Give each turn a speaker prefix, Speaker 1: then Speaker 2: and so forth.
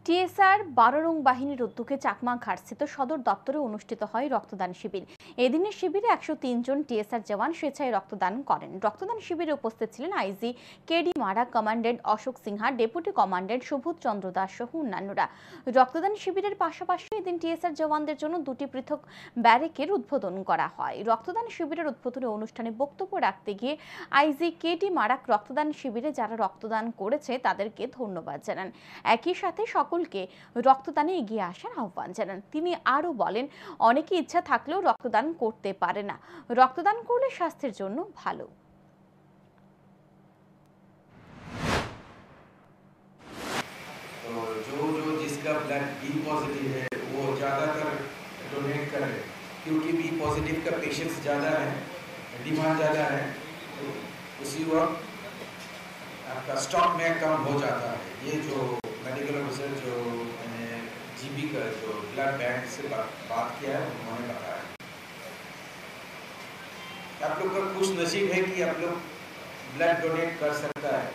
Speaker 1: TSR 12 নং বাহিনীর উদ্যোগে চাকমা ঘাটস্থিত সদর দপ্তরে অনুষ্ঠিত হয় রক্তদান শিবির। এদিনের শিবিরে 103 জন টিএসআর জওয়ান স্বেচ্ছায় রক্তদান করেন। রক্তদান শিবিরে উপস্থিত ছিলেন IG KD Marak, commandant Ashok Sinha, deputy commandant Subodh Chandra Das সহ অন্যান্যরা। রক্তদান শিবিরের পাশাপাশি এদিন টিএসআর জওয়ানদের জন্য দুটি পৃথক ব্যারেকের উদ্বোধন করা হয়। রক্তদান শিবিরের উদ্বোধনী অনুষ্ঠানে বক্তব্য রাখতে গিয়ে আইজি কেডি মারাক রক্তদান শিবিরে যারা রক্তদান করেছে তাদেরকে ধন্যবাদ জানান। একই সাথে সকলকে রক্তদানে এগিয়ে আসার আহ্বান জানান। তিনি আরো বলেন, অনেকে ইচ্ছা থাকলেও রক্তদান করতে পারে না। রক্তদান করলে স্বাস্থ্যের জন্য ভালো।
Speaker 2: तो जो जिसका ब्लड बी पॉजिटिव है वो ज़्यादातर डोनेट करें, क्योंकि बी पॉजिटिव का पेशेंट्स ज़्यादा है, डिमांड ज़्यादा है, तो उसी वक्त आपका स्टॉक में कम हो जाता है। ये जो मेडिकल ऑफिसर जो मैंने जीबी का जो ब्लड बैंक से बात किया है उन्होंने बताया। आप लोग का खुश नसीब है कि आप लोग ब्लड डोनेट कर सकता है।